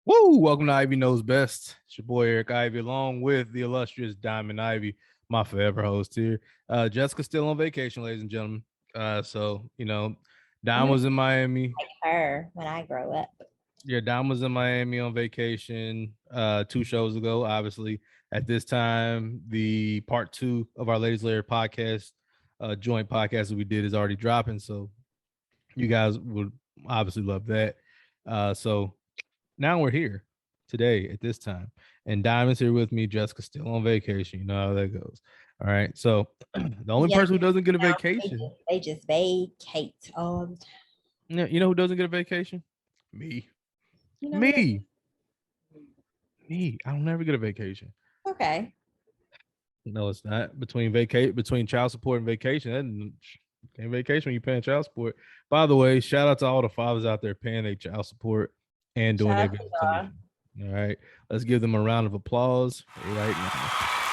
Woo! Welcome to Ivey Knows Best. It's your boy Eric Ivey, along with the illustrious Diamond Ivey, my forever host here. Jessica's still on vacation, ladies and gentlemen. Dime was in Miami. Like her when I grow up. Yeah, Dime was in Miami on vacation 2 shows ago. Obviously, at this time, the part 2 of our Ladies Layer podcast, joint podcast that we did, is already dropping. So you guys would obviously love that. So now we're here today at this time, and Diamond's here with me. Jessica's still on vacation. You know how that goes. All right. So the only person who doesn't get a vacation, they just vacate all the time. Yeah, you know who doesn't get a vacation? Me. You know Me. I don't never get a vacation. Okay. No, it's not. Between child support and vacation, that can't vacation when you're paying child support. By the way, shout out to all the fathers out there paying their child support and doing their visitation. All right, let's give them a round of applause right now,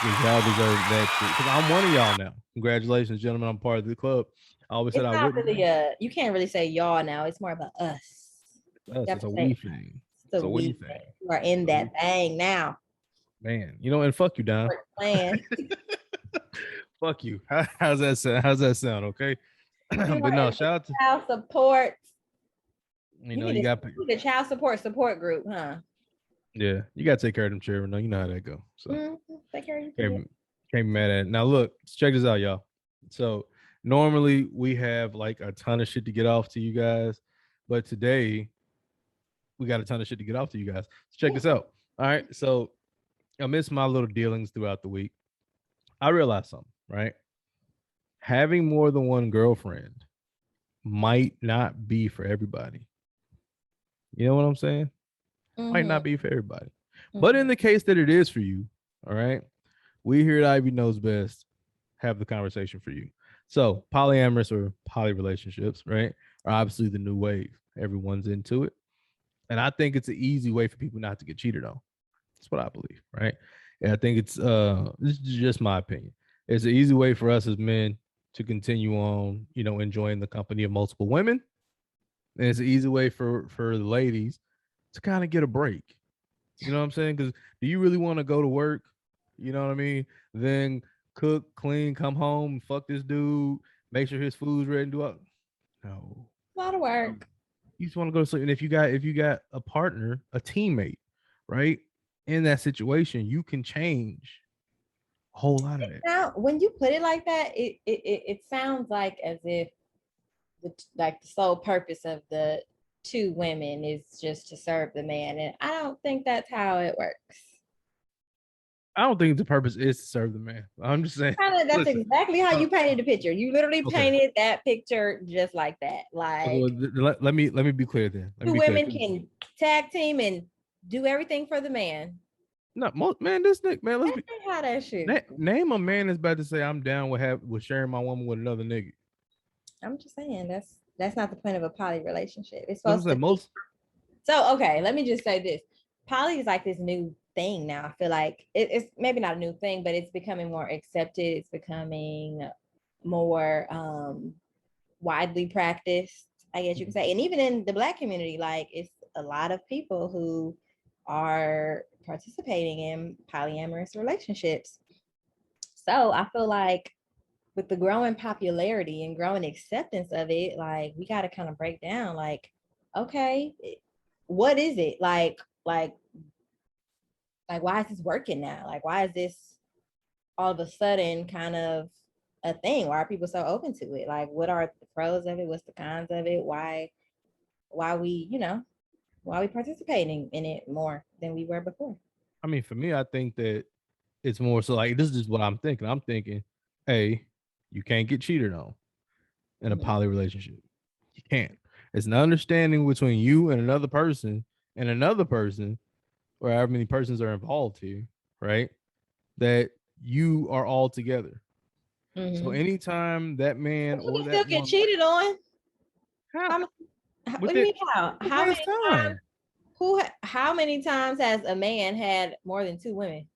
because y'all deserve that shit. Because I'm one of y'all now. Congratulations, gentlemen. I'm part of the club. I always said I wouldn't. Really you can't really say y'all now. It's more about us. It's a we thing. It's a we thing. You are in that thing now. Man, and fuck you, Don. Fuck you. How's that sound? Okay. But no, shout out to child support. You got the child support group, huh? Yeah, you gotta take care of them children. No, you know how that go. So take care of can't be mad at it. Now look, let's check this out, y'all. So normally we have like a ton of shit to get off to you guys, but today we got a ton of shit to get off to you guys. Let's check this out. All right. So amidst my little dealings throughout the week, I realized something, right? Having more than one girlfriend might not be for everybody. You know what I'm saying? Might not be for everybody. But in the case that it is for you, all right, we here at Ivey Knows Best have the conversation for you. So polyamorous or poly relationships, right, are obviously the new wave. Everyone's into it. And I think it's an easy way for people not to get cheated on. That's what I believe, right? And I think this is just my opinion. It's an easy way for us as men to continue on, enjoying the company of multiple women. And it's an easy way for the ladies to kind of get a break. You know what I'm saying? Because do you really want to go to work? You know what I mean? Then cook, clean, come home, fuck this dude, make sure his food's ready and do it. No. A lot of work. You just want to go to sleep. And if you got a partner, a teammate, right, in that situation, you can change a whole lot of it. Now, when you put it like that, it sounds like as if the sole purpose of the two women is just to serve the man, and I don't think that's how it works. I don't think the purpose is to serve the man. I'm just saying. That's exactly how you painted the picture. You literally painted that picture just like that. Like, let me be clear then. Two women can tag team and do everything for the man. No, man, this nigga, man. Let's how that shit. Name a man that's about to say I'm down with sharing my woman with another nigga. I'm just saying that's not the point of a poly relationship. It's supposed to be. So okay, let me just say this. Poly is like this new thing now. I feel like it's maybe not a new thing, but it's becoming more accepted. It's becoming more widely practiced, I guess you can say. And even in the Black community, like it's a lot of people who are participating in polyamorous relationships. So I feel like with the growing popularity and growing acceptance of it, like we got to kind of break down, like, okay, what is it? Like why is this working now? Like, why is this all of a sudden kind of a thing? Why are people so open to it? Like, what are the pros of it? What's the cons of it? Why we participating in it more than we were before? I mean, for me, I think that it's more so like, this is just what I'm thinking. I'm thinking, hey, you can't get cheated on in a poly relationship. You can't. It's an understanding between you and another person, or however many persons are involved here, right? That you are all together. So anytime that man or that still get cheated on. How? What do you mean how? How many times has a man had more than two women?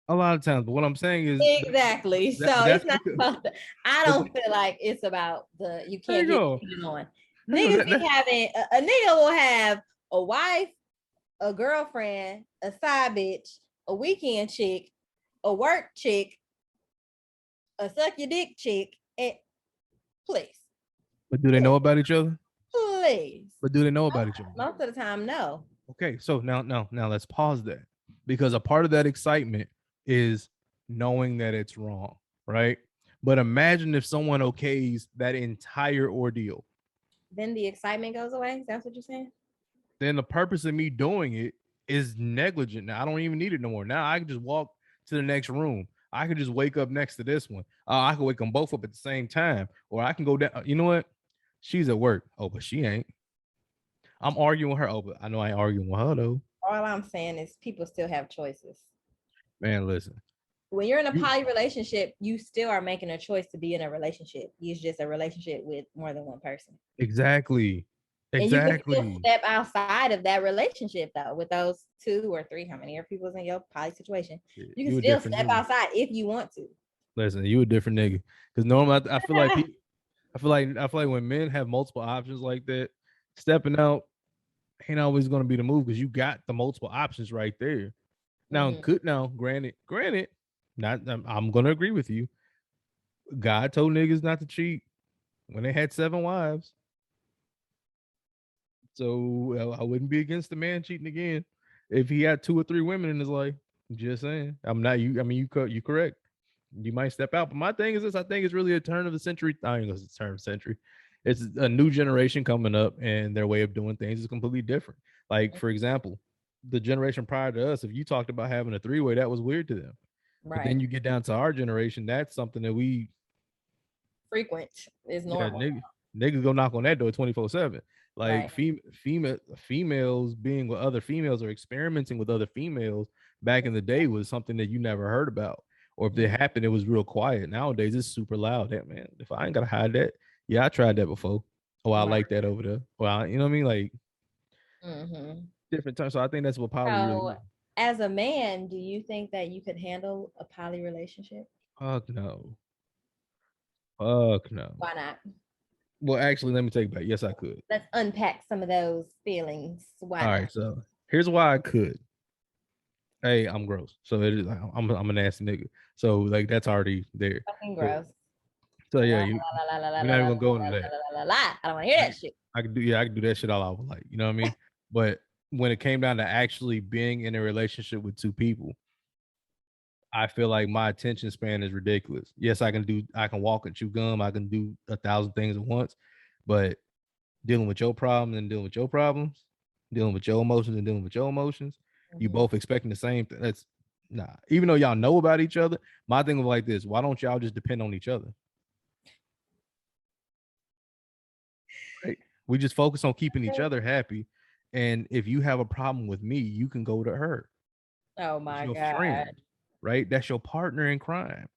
A lot of times, but what I'm saying is exactly. It's not about I don't feel like it's about you can't get cheated on. Niggas be having a nigga will have a wife, a girlfriend, a side bitch, a weekend chick, a work chick, a suck your dick chick, and please. But do they know about each other? Please. But do they know about each other? Most of the time, no. Okay, so now let's pause that, because a part of that excitement is knowing that it's wrong, right? But imagine if someone okays that entire ordeal. Then the excitement goes away. Is that what you're saying? Then the purpose of me doing it is negligent. Now I don't even need it no more. Now I can just walk to the next room. I could just wake up next to this one. I could wake them both up at the same time, or I can go down. You know what? She's at work. Oh, but she ain't. I'm arguing with her. Oh, but I know I ain't arguing with her though. All I'm saying is people still have choices. Man, listen. When you're in a poly relationship, you still are making a choice to be in a relationship. It's just a relationship with more than one person. Exactly. And you can still step outside of that relationship though, with those 2 or 3, how many people's in your poly situation. You can still step outside if you want to. Listen, you a different nigga. Because normally I feel like I feel like when men have multiple options like that, stepping out ain't always going to be the move, because you got the multiple options right there. Now, granted, not I'm going to agree with you. God told niggas not to cheat when they had 7 wives. So I wouldn't be against the man cheating again if he had 2 or 3 women in his life. Just saying. I'm not you. I mean, you correct. You might step out, but my thing is this: I think it's really a turn of the century. I think it's a turn of the century. It's a new generation coming up, and their way of doing things is completely different. Like, for example, the generation prior to us, if you talked about having a 3-way, that was weird to them. Right. But then you get down to our generation, that's something that we frequent is normal. Yeah, niggas go knock on that door 24/7. Like, right. Females being with other females or experimenting with other females back in the day was something that you never heard about. Or if it happened, it was real quiet. Nowadays, it's super loud. That, man, if I ain't gotta hide that, yeah, I tried that before. Oh, I like that over there. Well, you know what I mean? Like, different times. So I think that's what poly really is. As a man, do you think that you could handle a poly relationship? Fuck no. Fuck no. Why not? Well, actually, let me take it back. Yes, I could. Let's unpack some of those feelings. Why All not? right, so here's why I could. Hey, I'm gross. So it is. I'm a nasty nigga. So like that's already there. Fucking gross. So yeah, we're not even gonna go into that. I don't want to hear that shit. I could do that shit all I would like. You know what I mean? But when it came down to actually being in a relationship with 2 people, I feel like my attention span is ridiculous. Yes, I can walk and chew gum. I can do 1,000 things at once, but dealing with your problems and dealing with your problems, dealing with your emotions and dealing with your emotions, you both expecting the same thing. That's nah. Even though y'all know about each other, my thing was like this: why don't y'all just depend on each other? Right? We just focus on keeping each other happy, and if you have a problem with me, you can go to her. Oh my God! Friend, right? That's your partner in crime,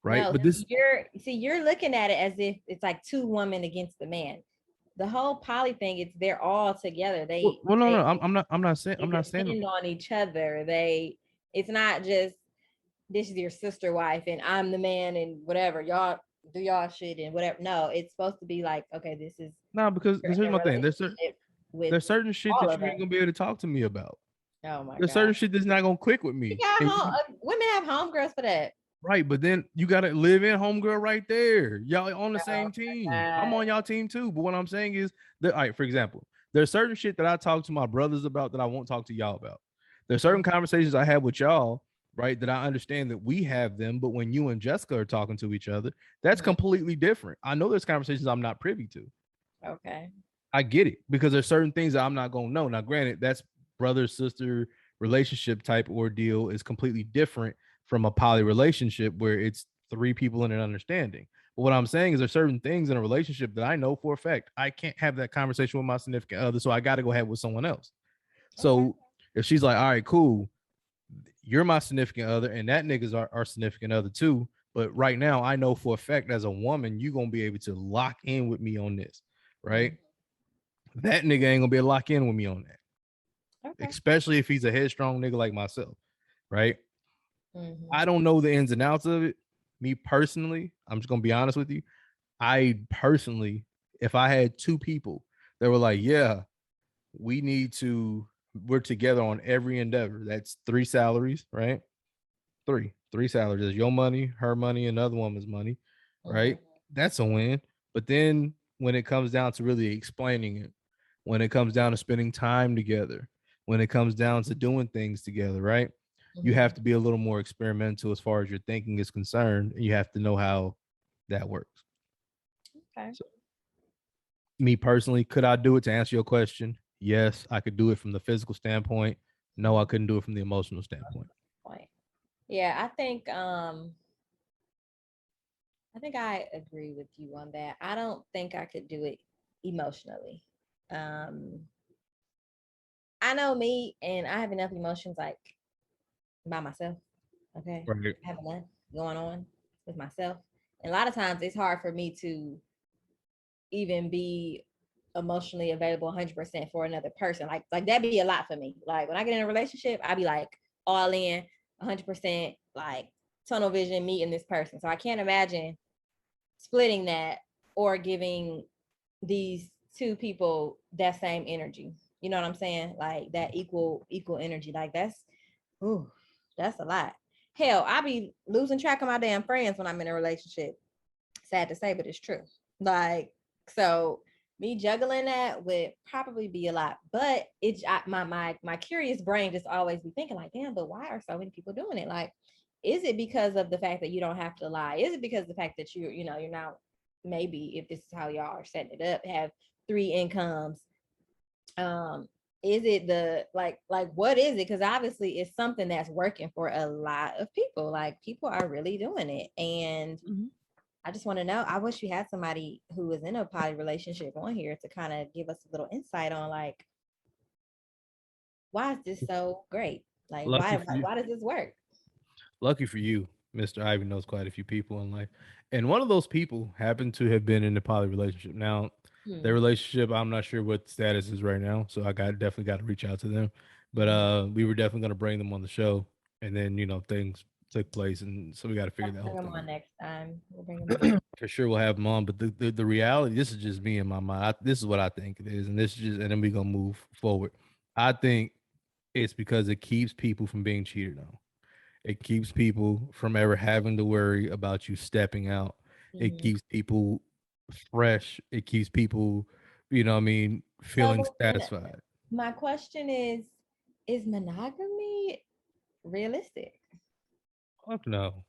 right? No, but this you're looking at it as if it's like 2 women against the man. The whole poly thing, it's they're all together. I'm not saying depending on each other. It's not just this is your sister wife and I'm the man and whatever. Y'all do y'all shit and whatever. No, it's supposed to be like, okay, this is because here's my thing. There's certain shit that you ain't gonna be able to talk to me about. Oh my God. There's certain shit that's not gonna click with me. Women have homegirls for that. Right, but then you gotta live in homegirl right there. Y'all on the same team. I'm on y'all team too. But what I'm saying is that, all right, for example, there's certain shit that I talk to my brothers about that I won't talk to y'all about. There's certain conversations I have with y'all, right, that I understand that we have them, but when you and Jessica are talking to each other, that's completely different. I know there's conversations I'm not privy to. Okay. I get it, because there's certain things that I'm not gonna know. Now, granted, that's brother-sister relationship type ordeal is completely different from a poly relationship where it's 3 people in an understanding. But what I'm saying is there's certain things in a relationship that I know for a fact I can't have that conversation with my significant other, so I got to go have it with someone else. So if she's like, all right, cool, you're my significant other and that nigga's our significant other too, but right now I know for a fact as a woman you're gonna be able to lock in with me on this, right? That nigga ain't gonna be able to lock in with me on that. Especially if he's a headstrong nigga like myself, right? I don't know the ins and outs of it. Me personally, I'm just gonna be honest with you. I personally, if I had 2 people that were like, yeah, we need to we're together on every endeavor. That's 3 salaries, right? Three salaries. That's your money, her money, another woman's money, right? Mhm. That's a win. But then when it comes down to really explaining it, when it comes down to spending time together, when it comes down to doing things together, right? You have Mhm. to be a little more experimental as far as your thinking is concerned, and you have to know how that works. Okay. So, me personally, could I do it to answer your question? Yes, I could do it from the physical standpoint. No, I couldn't do it from the emotional standpoint. Point. Yeah, I think I agree with you on that. I don't think I could do it emotionally. Um, I know me, and I have enough emotions like by myself. Okay, Right. I have enough going on with myself, and a lot of times it's hard for me to even be emotionally available 100% for another person. Like that'd be a lot for me. Like when I get in a relationship, I'd be like all in 100%, like tunnel vision, meeting this person. So I can't imagine splitting that or giving these two people that same energy. You know what I'm saying? Like that equal energy. Like ooh, that's a lot. Hell, I be losing track of my damn friends when I'm in a relationship. Sad to say, but it's true. Like, so me juggling that would probably be a lot. But my curious brain just always be thinking like, damn, but why are so many people doing it? Like, is it because of the fact that you don't have to lie? Is it because of the fact that you're not, maybe if this is how y'all are setting it up, have three incomes? Um, is it the like what is it? Because obviously it's something that's working for a lot of people. Like people are really doing it. And Mhm. I just want to know. I wish we had somebody who is in a poly relationship on here to kind of give us a little insight on like why is this so great? Like Lucky why for you. why does this work? Lucky for you, Mr. Ivy knows quite a few people in life. And one of those people happened to have been in a poly relationship. Now, their Hmm. relationship, I'm not sure what the status is right now. So I definitely got to reach out to them. But Mhm. we were definitely gonna bring them on the show. And then, things took place, and so we got to figure Let's that bring whole them thing on out. next time. We'll bring them on. For sure we'll have them on. But the reality, this is just me in my mind. This is what I think it is, and this is just, and then we're gonna move forward. I think it's because it keeps people from being cheated on. It keeps people from ever having to worry about you stepping out. It Mhm. keeps people fresh. It keeps people, what I mean, feeling So then satisfied. my question is monogamy realistic? Fuck no.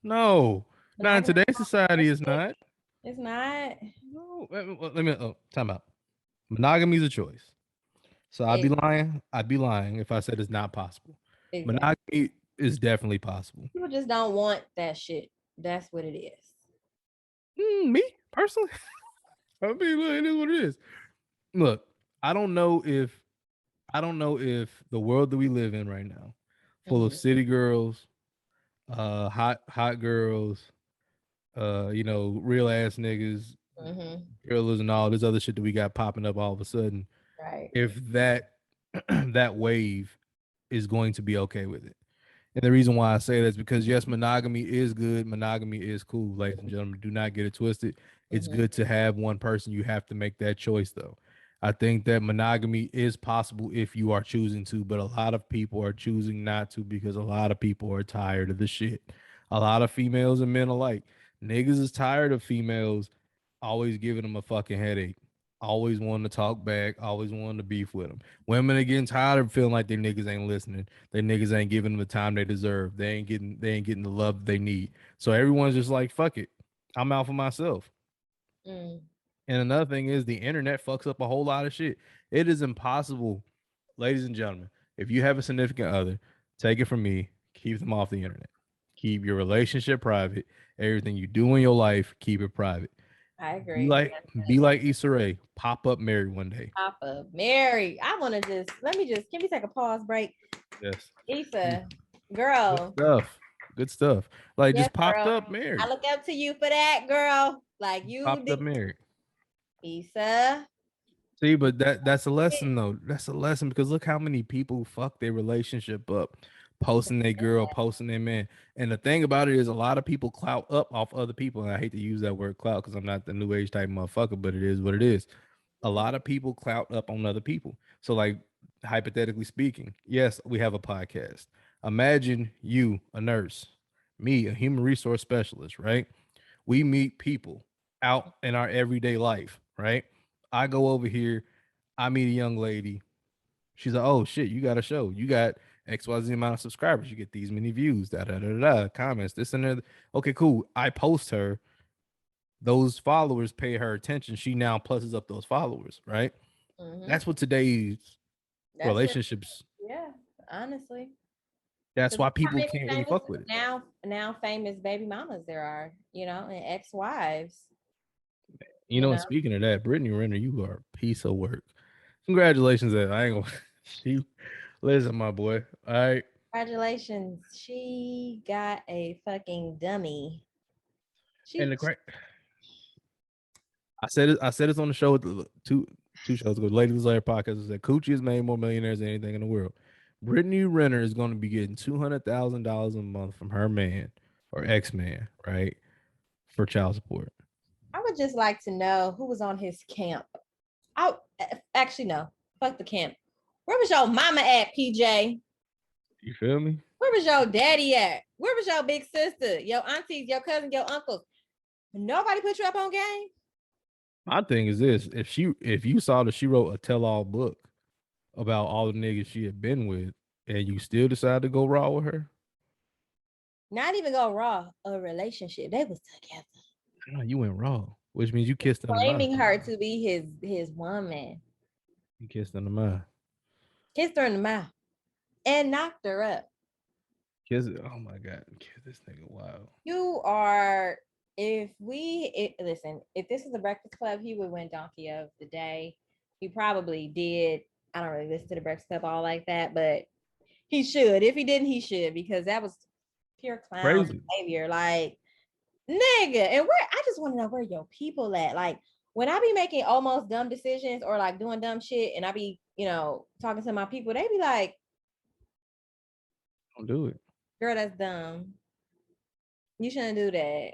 No. Not in Monogamy today's society, it's realistic? not. It's not. No. Let me time out. Monogamy is a choice. So I'd be It, lying. I'd be lying if I said it's not possible. exactly. Monogamy is definitely possible. People just don't want that shit. That's what it is. Me personally, I mean, look, it is what it is. Look, I don't know if the world that we live in right now, full of Mhm. city girls, hot girls, real ass niggas, Mhm. gorillas, and all this other shit that we got popping up all of a sudden, Right. if that that wave is going to be okay with it. And the reason why I say that is because yes, monogamy is good. Monogamy is cool, ladies and gentlemen. Do not get it twisted. It's Mhm. good to have one person. You have to make that choice, though. I think that monogamy is possible if you are choosing to, but a lot of people are choosing not to because a lot of people are tired of the shit. A lot of females and men alike. Niggas is tired of females always giving them a fucking headache, always wanting to talk back, always wanting to beef with them. Women are getting tired of feeling like their niggas ain't listening. Their niggas ain't giving them the time they deserve. They ain't getting the love they need. So everyone's just like, fuck it. I'm out for myself. Mm. And another thing is the internet fucks up a whole lot of shit. It is impossible, ladies and gentlemen, if you have a significant other, take it from me, keep them off the internet. Keep your relationship private. Everything you do in your life, keep it private. I Be agree. like be like Issa Rae, pop up married one day. Papa, Mary. I want to can we take a pause break? Yes. Issa, Good girl. stuff. Good stuff. Like Yes, just popped girl. up I married. look up to you for that, girl. Like you Popped did, up married. Issa. See, but that's a lesson though. That's a lesson because look how many people fuck their relationship up, posting their girl, posting their man. And the thing about it is a lot of people clout up off other people. And I hate to use that word clout because I'm not the new age type motherfucker, but it is what it is. A lot of people clout up on other people. So like hypothetically speaking, yes, we have a podcast. Imagine you, a nurse, me, a human resource specialist, right? We meet people out in our everyday life, right? I go over here, I meet a young lady. She's like, oh shit, you got a show. You got XYZ amount of subscribers. You get these many views, da da da da, comments, this and that. Okay, cool. I post her. Those followers pay her attention. She now pluses up those followers, right? Mm-hmm. That's what today's That's what. relationships. Yeah, honestly. That's Because why look how people many can't really famous fuck with it. now famous baby mamas there are, and ex-wives, You you know, know. and speaking of that, Brittany Renner, you are a piece of work. Congratulations, Ed. I ain't gonna she listen, my boy. All right. Congratulations. She got a fucking dummy. And She the great I said this on the show with two shows ago. Ladies Layer podcast. I said Coochie has made more millionaires than anything in the world. Brittany Renner is going to be getting $200,000 a month from her man or ex-man, right? For child support. I would just like to know who was on his camp. I actually no. Fuck the camp. Where was your mama at, PJ? You feel me? Where was your daddy at? Where was your big sister, your aunties, your cousins, your uncles? Nobody put you up on game. My thing is this: if you saw that she wrote a tell-all book about all the niggas she had been with, and you still decided to go raw with her, Not even go raw. A relationship. They was together. no, you went raw, which means you kissed in the mouth. Claiming her to be his woman. You kissed in the mouth. Kissed her in the mouth and knocked her up. Kiss it. Oh my god, kiss this nigga. Wow. You are. Listen, if this is the Breakfast Club, he would win Donkey of the Day. He probably did. I don't really listen to the Breakfast Club all like that, but he should. If he didn't, he should, because that was pure clown Crazy. behavior. Like, nigga, and I just want to know where your people at. Like, when I be making almost dumb decisions or like doing dumb shit, and I be, talking to my people, they be like, Don't do it. girl, that's dumb. You shouldn't do that.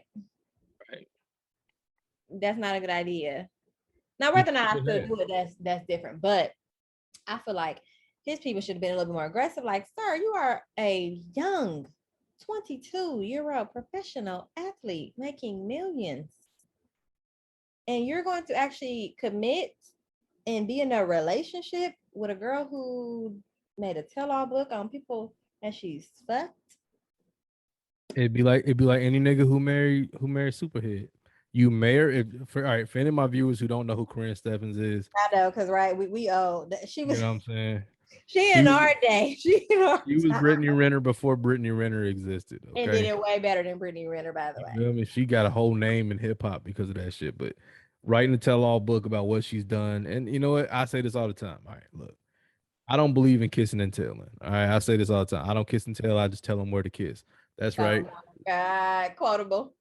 Right. That's not a good idea. Now, whether or not I Good still head. do it, that's different. But I feel like his people should have been a little bit more aggressive. Like, sir, you are a young 22-year-old professional athlete making millions. And you're going to actually commit and be in a relationship with a girl who made a tell-all book on people that she's fucked. It'd be like any nigga who married Superhead. You marry for all right, for any of my viewers who don't know who Corrine Stephens is, I know, because right, we owe she you was know what I'm saying? she in our day. She in our She was time. Brittany Renner before Brittany Renner existed. And did Okay. it way better than Brittany Renner, by the You way. feel me? She got a whole name in hip hop because of that shit. But writing a tell all book about what she's done. And you know what? I say this all the time. All right, look. I don't believe in kissing and telling. All right. I say this all the time. I don't kiss and tell. I just tell them where to kiss. That's Oh right. my God, quotable.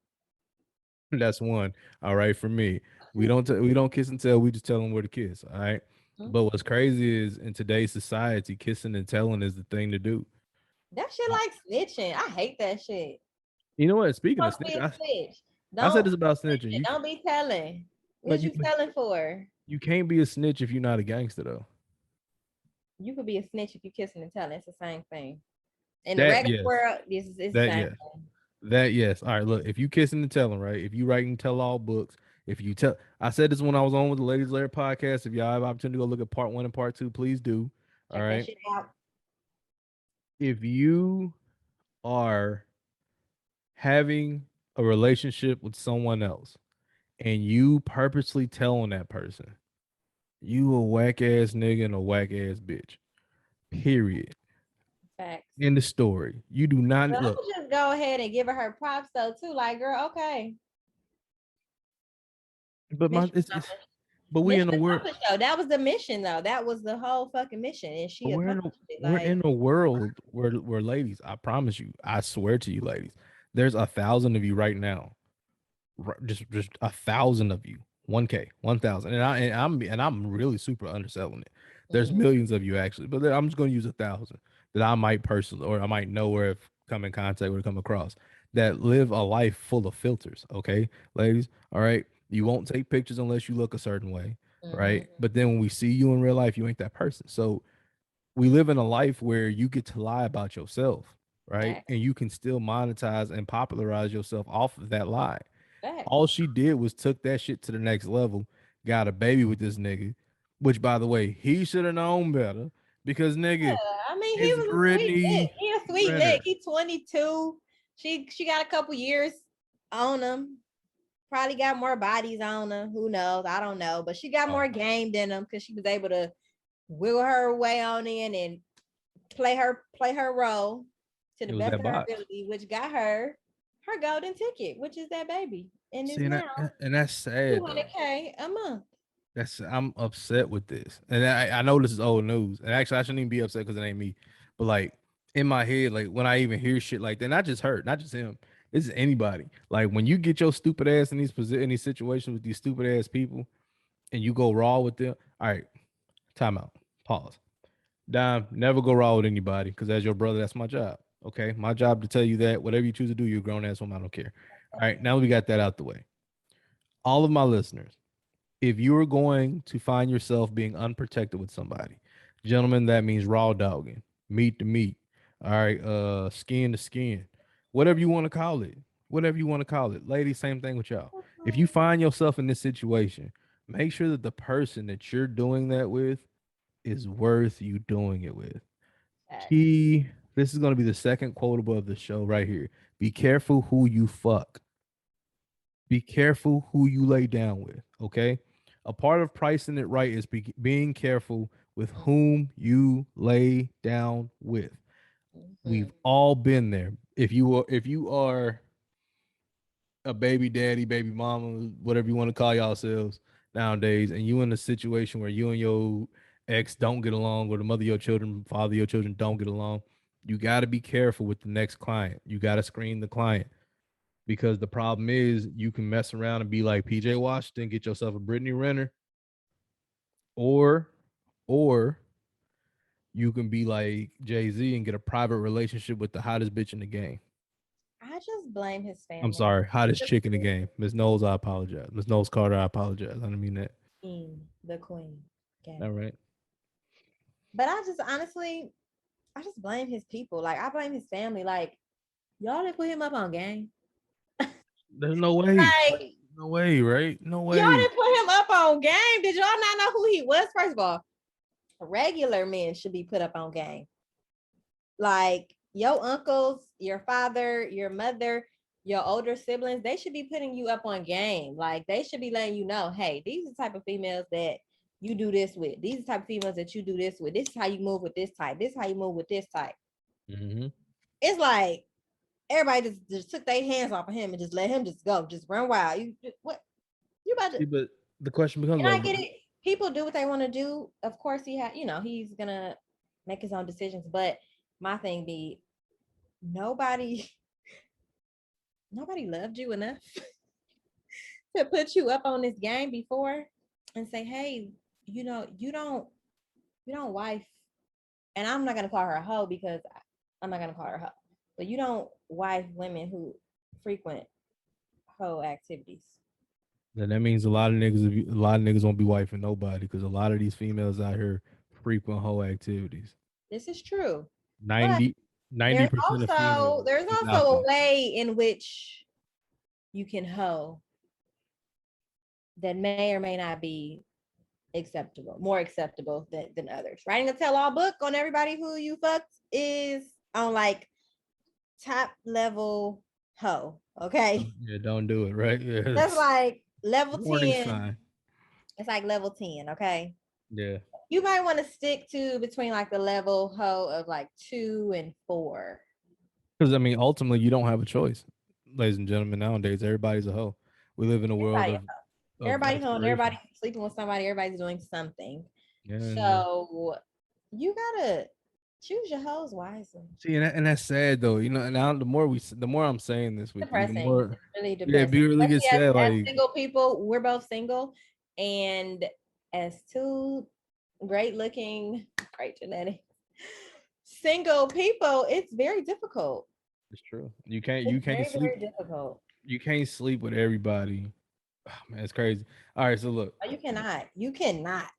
That's one. All right. For me, we don't kiss and tell. We just tell them where to kiss. All right. Mm-hmm. But what's crazy is in today's society, kissing and telling is the thing to do. That shit like snitching. I hate that shit. You know what? Speaking of Don't be snitch, a snitch. I said Don't this about snitching. don't be telling. But What you telling for? you can't be a snitch if you're not a gangster though. You could be a snitch if you kissing and telling. It's the same thing. In the That regular yes. world, it's the That same yes. thing. That yes. All right. Look, if you kissing and telling, right? If you writing tell all books, if you tell, I said this when I was on with the Ladies Layer podcast. If y'all have opportunity to go look at part 1 and part 2, please do. All Check that right. shit out. If you are having a relationship with someone else and you purposely telling that person, you a whack ass nigga and a whack ass bitch. Period. Facts. In the story. You do not But look. I'm just go ahead and give her props though too. Like, girl, okay. But but we in a world. Though. That was the mission though. That was the whole fucking mission. And she accomplished it. We're in a world where ladies, I promise you, I swear to you, ladies, there's 1,000 of you right now. Just 1,000 of you. 1K, 1,000. And I'm really super underselling it. There's millions of you actually, but I'm just gonna use 1,000 that I might personally or I might know or have come in contact or come across that live a life full of filters. Okay, ladies. All right. You won't take pictures unless you look a certain way, right? But then when we see you in real life, you ain't that person. So we live in a life where you get to lie about yourself, right? Facts. And you can still monetize and popularize yourself off of that lie. Facts. All she did was took that shit to the next level, got a baby with this nigga, which by the way, he should have known better because nigga, I mean, he it's was a sweet lick. Brittany He a sweet lick. Renner. He 22. She got a couple years on him. Probably got more bodies on her. Who knows? I don't know. But she got more game than him because she was able to wiggle her way on in and play her role to the It was best that of her box. ability, which got her her golden ticket, which is that baby, and is See, now and that's sad though. 200K a month. That's I'm upset with this, and I know this is old news, and actually I shouldn't even be upset because it ain't me, but like in my head, like when I even hear shit like that, not just her, not just him, this is anybody. Like when you get your stupid ass in in these situations with these stupid ass people, and you go raw with them. All right, time out, pause. Dime, never go raw with anybody because as your brother, that's my job. Okay, my job to tell you that whatever you choose to do, you're a grown ass woman. I don't care. All right, now we got that out the way. All of my listeners, if you are going to find yourself being unprotected with somebody, gentlemen, that means raw dogging, meat to meat, all right, skin to skin, whatever you want to call it, whatever you want to call it. Ladies, same thing with y'all. If you find yourself in this situation, make sure that the person that you're doing that with is worth you doing it with. Key, this is going to be the second quotable of the show right here. Be careful who you fuck. Be careful who you lay down with. Okay. A part of pricing it right is being careful with whom you lay down with. We've all been there. If you are a baby daddy, baby mama, whatever you want to call yourselves nowadays, and you in a situation where you and your ex don't get along, or the mother of your children, father of your children don't get along, you got to be careful with the next client. You got to screen the client because the problem is you can mess around and be like PJ Washington, get yourself a Brittany Renner, or or you can be like Jay-Z and get a private relationship with the hottest bitch in the game. I just blame his I'm family. sorry, hottest chick in the game. Miss Knowles, I apologize. Miss Knowles Carter, I apologize. I don't mean that. The queen. Okay. All right. But I just honestly, I just blame his people. Like I blame his family. Like y'all didn't put him up on game. There's no way. Like No way, right? No y'all way. didn't put him up on game. Did y'all not know who he was? First of all, regular men should be put up on game. Like your uncles, your father, your mother, your older siblings, they should be putting you up on game. Like they should be letting you know, hey, these are the type of females that you do this with. These are the type of females that you do this with. This is how you move with this type. This is how you move with this type. Mm-hmm. It's like everybody just took their hands off of him and just let him just go, just run wild. What you about to? See, but the question becomes And I like, get it. People do what they want to do. Of course, he's gonna make his own decisions. But my thing be, nobody loved you enough to put you up on this game before and say, hey, you don't wife, and I'm not gonna call her a hoe because I'm not gonna call her a hoe, but you don't wife women who frequent hoe activities. then that means a lot of niggas won't be wifing nobody because a lot of these females out here frequent whole activities. This is true. But 90 there's 90% of also females there's is out also there. a way in which you can hoe that may or may not be more acceptable than others. Writing a tell-all book on everybody who you fucked is on like top level hoe. Okay. Yeah, don't do it, right? That's Yes. like level Warning 10. sign. It's like level 10. Okay. Yeah. You might want to stick to between like the level hoe of like 2 and 4. Because I mean, ultimately, you don't have a choice, ladies and gentlemen. Nowadays, everybody's a hoe. We live in a world Everybody, of everybody home, everybody desperation. sleeping with somebody, everybody's doing something. Yeah, yeah. So you gotta choose your hoes wisely. See, and that's sad though. You know, now the more I'm saying this with you, the Depressing. more It's really yeah, it depressing. be really get Especially sad. as Like, single people, we're both single, and as two great looking, great genetics, single people, it's very difficult. it's true. You It's can't very, sleep. very difficult. You can't sleep with everybody. Oh, man, it's crazy. All right, so look, You cannot. You cannot.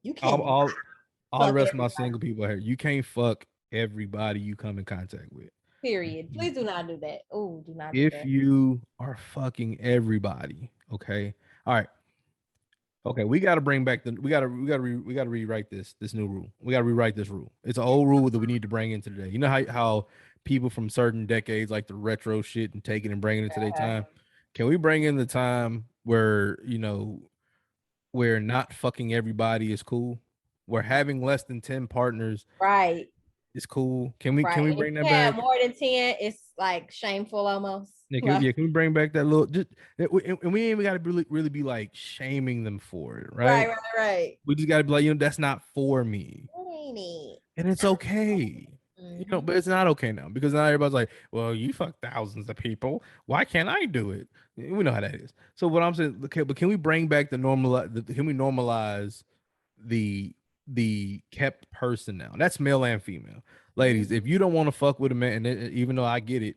You all cannot. all All the rest of my single people here, you can't fuck everybody you come in contact with. Period. Please do not do that. Oh, do not do If that. you are fucking everybody, okay, all right, okay, we got to bring back the we got to rewrite this new rule. We got to rewrite this rule. It's an old rule that we need to bring into today. You know how people from certain decades like the retro shit and take it and bring it into their time. Can we bring in the time where where not fucking everybody is cool? Where having less than 10 partners right is cool. Can we If bring that you back? have more than 10, it's like shameful almost. Yeah, can we bring back that little just and we ain't even gotta really be like shaming them for it, right? Right. We just gotta be like, that's not for me. And it's okay. But it's not okay now because now everybody's like, well, you fuck thousands of people. Why can't I do it? We know how that is. So what I'm saying, okay, but can we bring back can we normalize the kept person now? That's male and female. Ladies, if you don't want to fuck with a man, and even though I get it,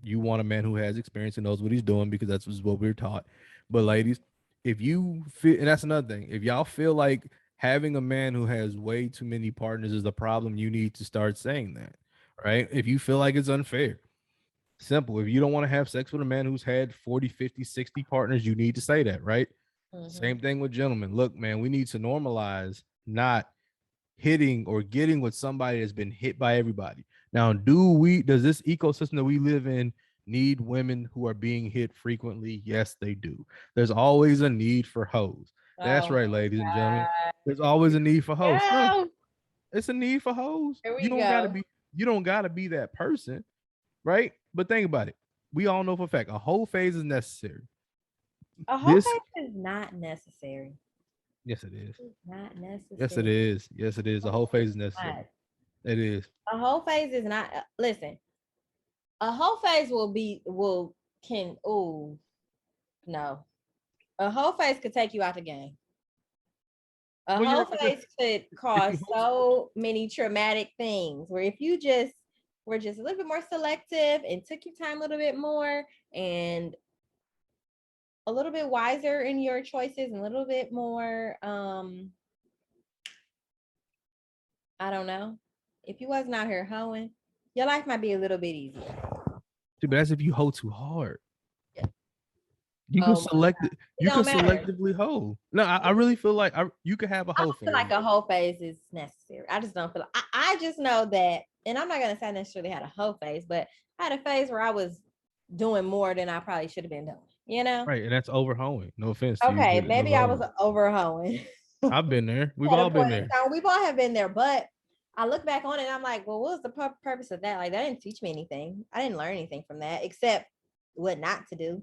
you want a man who has experience and knows what he's doing because that's what we're taught. But ladies, if you feel, and that's another thing, if y'all feel like having a man who has way too many partners is the problem, you need to start saying that, right? If you feel like it's unfair, simple. If you don't want to have sex with a man who's had 40, 50, 60 partners, you need to say that, right? Same thing with gentlemen. Look, man, we need to normalize not hitting or getting with somebody that's been hit by everybody. Now, does this ecosystem that we live in need women who are being hit frequently? Yes, they do. There's always a need for hoes. That's right, ladies and gentlemen. There's always a need for hoes. No, it's a need for hoes. You don't gotta be that person, right? But think about it. We all know for a fact a whole phase is necessary. A whole phase is not necessary. Yes, it is. It's not necessary. Yes, it is. Yes, it is. A whole phase is necessary. It is. A whole phase is not. Listen, a whole phase no. A whole phase could take you out the game. A whole phase could cause so many traumatic things where if you just were just a little bit more selective and took your time a little bit more and a little bit wiser in your choices and a little bit more I don't know. If you wasn't out here hoeing, your life might be a little bit easier. Dude, but that's if you hoe too hard. Yeah. You can selectively hoe. No, I really feel like you could have a hoe phase. I feel like a hoe phase is necessary. I just don't feel like I just know that, and I'm not gonna say I necessarily had a hoe phase, but I had a phase where I was doing more than I probably should have been doing, Right, and that's over hoeing. No offense. Okay, maybe I was over hoeing. I've been there. We've all been there. We've all have been there, but I look back on it and I'm like, well, what was the purpose of that? Like, that didn't teach me anything. I didn't learn anything from that except what not to do.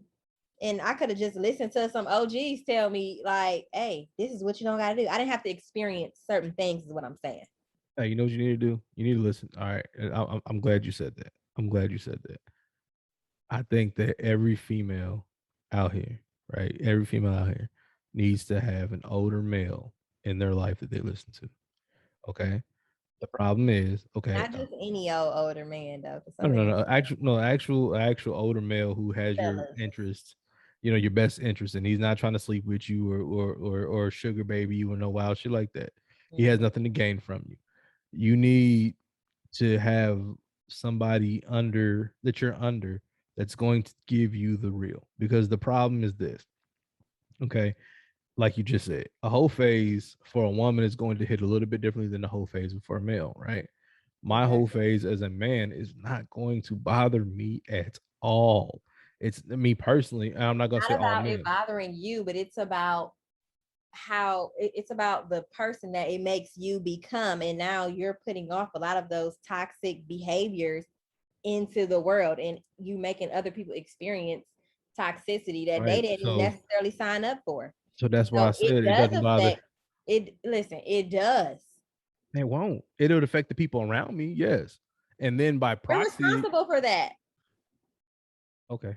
And I could have just listened to some OGs tell me, like, hey, this is what you don't got to do. I didn't have to experience certain things, is what I'm saying. Hey, you know what you need to do? You need to listen. All right. I'm glad you said that. I'm glad you said that. I think that every female out here, right? Every female out here needs to have an older male in their life that they listen to. Okay. The problem is, okay, not just any old older man though. No. Actual older male who has your interests, your best interest, and he's not trying to sleep with you or sugar baby you or no wild shit like that. He has nothing to gain from you. You need to have somebody that you're under that's going to give you the real, because the problem is this. Okay. Like you just said, a whole phase for a woman is going to hit a little bit differently than the whole phase for a male, right? My whole phase as a man is not going to bother me at all. It's me personally. I'm not going to say about it bothering you, but it's about how it's about the person that it makes you become. And now you're putting off a lot of those toxic behaviors into the world, and you making other people experience toxicity that they didn't necessarily sign up for. So that's why I said it doesn't bother. Listen, it does. It won't. It would affect the people around me, yes. And then by proxy, you're responsible for that. Okay.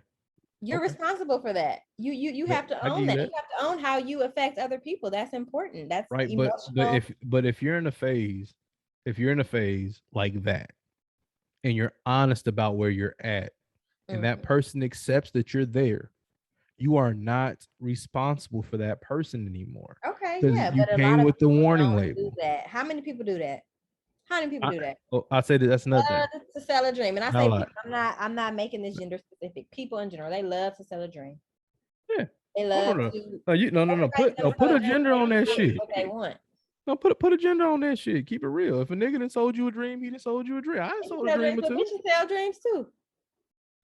You're responsible for that. You have to own that. You have to own how you affect other people. That's important. That's right. But if you're in a phase, like that, and you're honest about where you're at, and that person accepts that you're there, you are not responsible for that person anymore. Okay, because yeah, you but a lot came of with the people warning don't label. do that. How many people do that? How many people do that? I say that that's another thing. To sell a dream, and I Not a say lot. people, I'm not making this gender specific. People in general, they love to sell a dream. Yeah. They Oh, love no. to. No. Put a gender on that shit. What they want. No, put a gender on that shit. Keep it real. If a nigga done sold you a dream, he done sold you a dream. I done sold a dream or two. Bitches sell dreams too.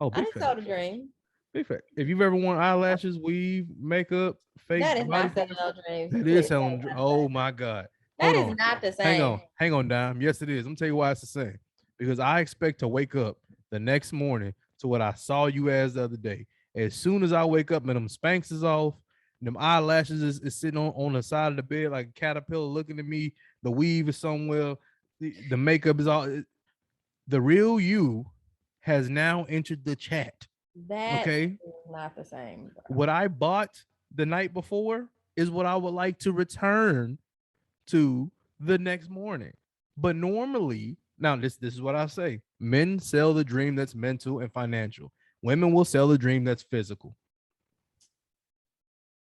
Oh, I big done fact. sold a dream. Big fact. If you've ever worn eyelashes, weave, makeup, fake That is body not selling parts, no dreams. that is selling. Oh my God. That Hold is on. not the same. Hang on, Dime. Yes, it is. I'm gonna tell you why it's the same. Because I expect to wake up the next morning to what I saw you as the other day. As soon as I wake up and them Spanx is off, them eyelashes is sitting on the side of the bed like a caterpillar looking at me. The weave is somewhere. The makeup is all. The real you has now entered the chat. That Okay. is not the same. Bro. What I bought the night before is what I would like to return to the next morning. But normally, now this is what I say. Men sell the dream that's mental and financial. Women will sell the dream that's physical.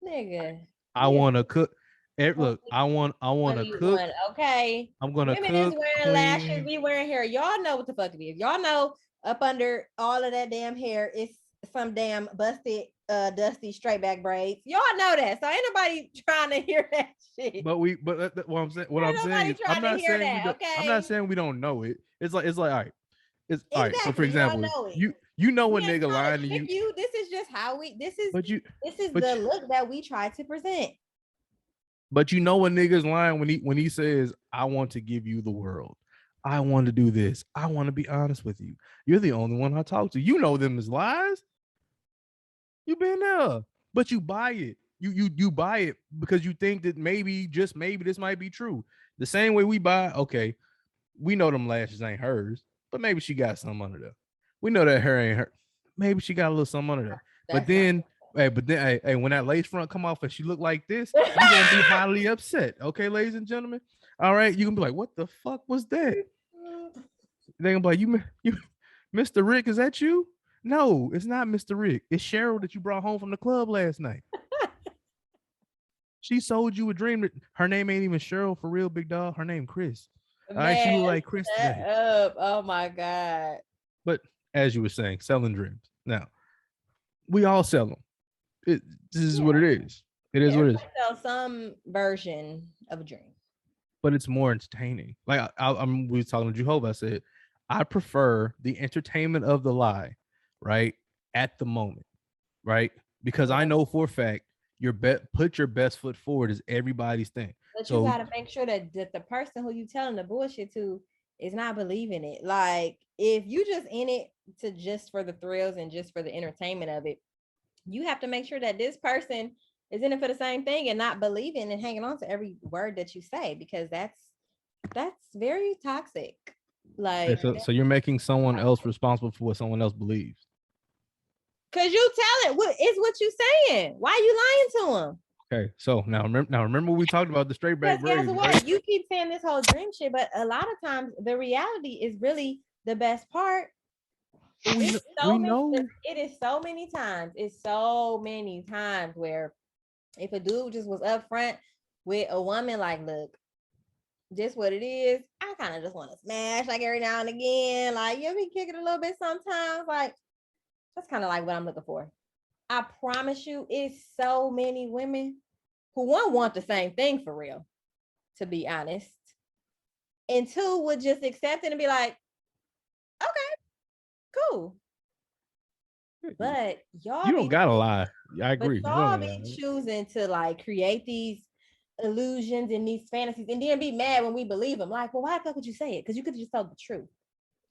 Nigga. I want to cook. Look, I want to cook. Okay. I'm gonna Women cook. Is wearing clean. lashes. We wearing hair. Y'all know what the fuck it is. Y'all know up under all of that damn hair is some damn busted, dusty straight back braids. Y'all know that. So ain't nobody trying to hear that shit. But what I'm saying is, I'm not saying we don't. Okay? I'm not saying we don't know it. It's like all right. It's exactly. All right. So for example, you know a nigga lying to you. This is just how we. This is the look that we try to present. But you know a nigga's lying when he says, "I want to give you the world. I want to do this. I want to be honest with you. You're the only one I talk to. You know them as lies. You been there, but you buy it. You buy it because you think that maybe, just maybe, this might be true. The same way we buy. Okay, we know them lashes ain't hers, but maybe she got some under there. We know that hair ain't her. Maybe she got a little something under there. But then, when that lace front come off and she look like this, you're gonna be highly upset. Okay, ladies and gentlemen. All right, you can be like, "What the fuck was that?" They gonna be like, "You, Mr. Rick, is that you?" No, it's not Mr. Rick. It's Cheryl that you brought home from the club last night. She sold you a dream. Her name ain't even Cheryl for real, big dog. Her name Chris. All right, she look like Chris today. Oh my God. But as you were saying, selling dreams. Now, we all sell them. This is what it is. It is what it is. Sell some version of a dream. But it's more entertaining. Like we was talking to Jehovah. I said, I prefer the entertainment of the lie, right? At the moment, right? Because I know for a fact put your best foot forward is everybody's thing. But you gotta make sure that the person who you telling the bullshit to is not believing it. Like if you just in it to just for the thrills and just for the entertainment of it, you have to make sure that this person is in it for the same thing and not believing and hanging on to every word that you say, because that's very toxic. Like so you're making someone else responsible for what someone else believes. Cause you tell it what you saying. Why are you lying to them? Okay, so now remember we talked about the straight back braids. Guess what? Right? You keep saying this whole dream shit, but a lot of times the reality is really the best part. It is so many times. It's so many times where if a dude just was upfront with a woman, like, look, just what it is. I kind of just want to smash like every now and again. Like, you be kicking a little bit sometimes. Like, that's kind of like what I'm looking for. I promise you, it's so many women who want the same thing for real, to be honest. And two would just accept it and be like, okay, cool. But y'all, you don't gotta lie. I agree. But y'all be choosing to like create these illusions and these fantasies and then be mad when we believe them. Like, well, why the fuck would you say it? Because you could have just told the truth.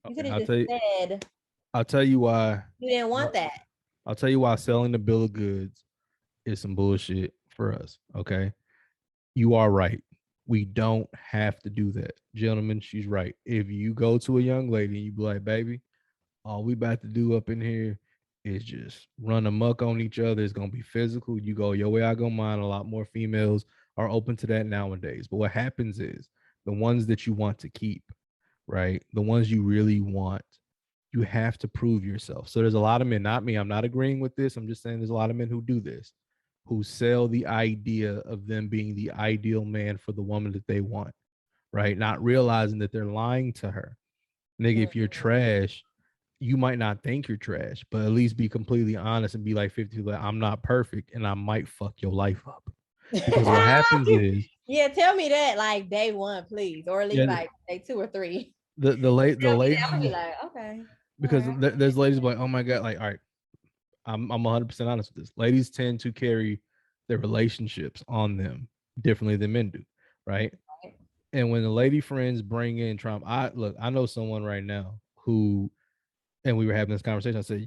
You could have said. I'll tell you why. You didn't want that. I'll tell you why selling the bill of goods is some bullshit for us. Okay. You are right. We don't have to do that. Gentlemen, she's right. If you go to a young lady and you be like, baby, all we about to do up in here is just run amok on each other. It's going to be physical. You go your way, I go mine. A lot more females are open to that nowadays. But what happens is the ones that you want to keep, right? The ones you really want, you have to prove yourself. So there's a lot of men, not me. I'm not agreeing with this. I'm just saying there's a lot of men who do this, who sell the idea of them being the ideal man for the woman that they want, right? Not realizing that they're lying to her. Nigga, if you're trash, you might not think you're trash, but at least be completely honest and be like 50, like, I'm not perfect and I might fuck your life up. Because what happens is, yeah, tell me that like day one, please, or at least like day 2 or 3. The ladies, I'm gonna be like, okay, because right. there's ladies like, oh my god, like, all right, I'm 100% honest with this. Ladies tend to carry their relationships on them differently than men do, right? And when the lady friends bring in trauma, I know someone right now who, and we were having this conversation. I said,